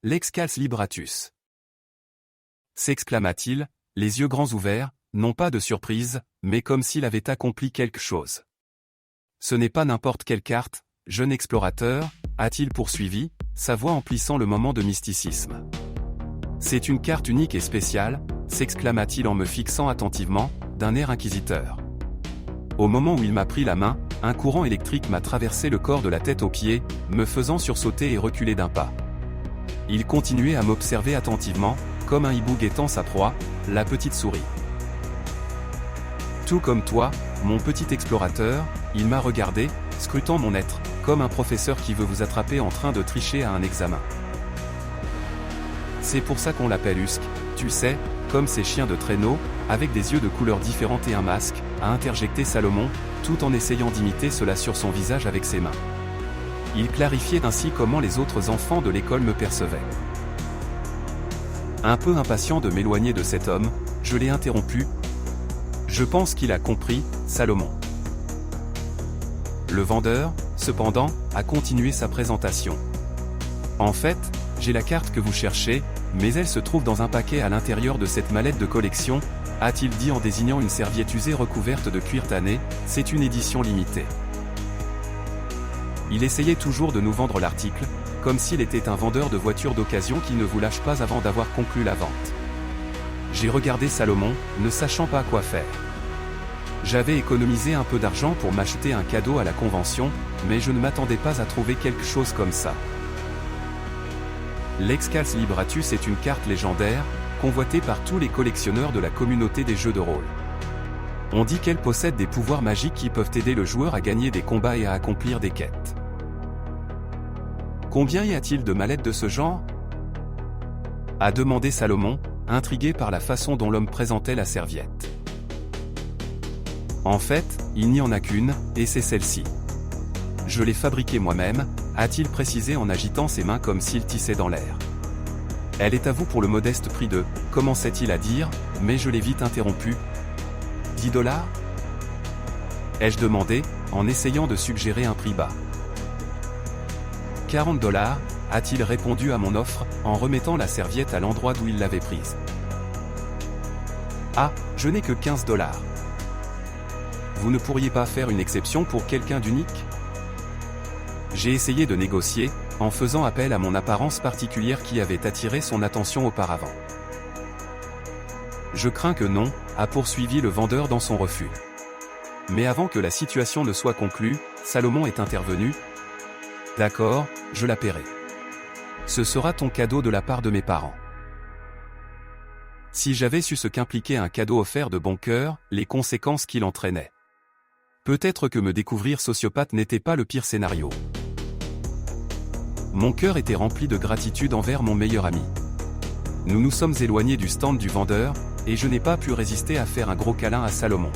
L'excalce libratus. S'exclama-t-il, les yeux grands ouverts, non pas de surprise, mais comme s'il avait accompli quelque chose. Ce n'est pas n'importe quelle carte, jeune explorateur, a-t-il poursuivi, sa voix emplissant le moment de mysticisme. C'est une carte unique et spéciale, s'exclama-t-il en me fixant attentivement, d'un air inquisiteur. Au moment où il m'a pris la main, un courant électrique m'a traversé le corps de la tête aux pieds, me faisant sursauter et reculer d'un pas. Il continuait à m'observer attentivement, comme un hibou guettant sa proie, la petite souris. Tout comme toi, mon petit explorateur, il m'a regardé, scrutant mon être, comme un professeur qui veut vous attraper en train de tricher à un examen. C'est pour ça qu'on l'appelle Usk, tu sais, comme ces chiens de traîneau, avec des yeux de couleurs différentes et un masque, a interjecté Salomon, tout en essayant d'imiter cela sur son visage avec ses mains. Il clarifiait ainsi comment les autres enfants de l'école me percevaient. Un peu impatient de m'éloigner de cet homme, je l'ai interrompu. Je pense qu'il a compris, Salomon. Le vendeur, cependant, a continué sa présentation. En fait, j'ai la carte que vous cherchez, mais elle se trouve dans un paquet à l'intérieur de cette mallette de collection, a-t-il dit en désignant une serviette usée recouverte de cuir tanné, c'est une édition limitée. Il essayait toujours de nous vendre l'article, comme s'il était un vendeur de voitures d'occasion qui ne vous lâche pas avant d'avoir conclu la vente. J'ai regardé Salomon, ne sachant pas quoi faire. J'avais économisé un peu d'argent pour m'acheter un cadeau à la convention, mais je ne m'attendais pas à trouver quelque chose comme ça. L'excalce libratus est une carte légendaire, convoitée par tous les collectionneurs de la communauté des jeux de rôle. On dit qu'elle possède des pouvoirs magiques qui peuvent aider le joueur à gagner des combats et à accomplir des quêtes. Combien y a-t-il de mallettes de ce genre ? A demandé Salomon, intrigué par la façon dont l'homme présentait la serviette. En fait, il n'y en a qu'une, et c'est celle-ci. Je l'ai fabriquée moi-même, a-t-il précisé en agitant ses mains comme s'il tissait dans l'air. Elle est à vous pour le modeste prix de, commençait-il à dire, mais je l'ai vite interrompu. 10 $? Ai-je demandé, en essayant de suggérer un prix bas. 40 $, a-t-il répondu à mon offre, en remettant la serviette à l'endroit d'où il l'avait prise. Ah, je n'ai que 15 $. Vous ne pourriez pas faire une exception pour quelqu'un d'unique ? J'ai essayé de négocier, en faisant appel à mon apparence particulière qui avait attiré son attention auparavant. Je crains que non, a poursuivi le vendeur dans son refus. Mais avant que la situation ne soit conclue, Salomon est intervenu. D'accord, je la paierai. Ce sera ton cadeau de la part de mes parents. Si j'avais su ce qu'impliquait un cadeau offert de bon cœur, les conséquences qu'il entraînait. Peut-être que me découvrir sociopathe n'était pas le pire scénario. Mon cœur était rempli de gratitude envers mon meilleur ami. Nous nous sommes éloignés du stand du vendeur, et je n'ai pas pu résister à faire un gros câlin à Salomon.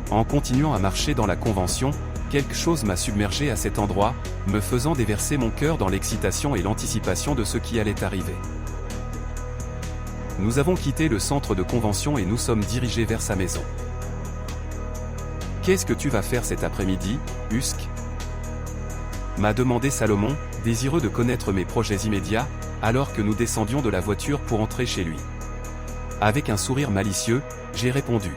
En continuant à marcher dans la convention, quelque chose m'a submergé à cet endroit, me faisant déverser mon cœur dans l'excitation et l'anticipation de ce qui allait arriver. Nous avons quitté le centre de convention et nous sommes dirigés vers sa maison. « Qu'est-ce que tu vas faire cet après-midi, Usk ?» m'a demandé Salomon, désireux de connaître mes projets immédiats, alors que nous descendions de la voiture pour entrer chez lui. Avec un sourire malicieux, j'ai répondu.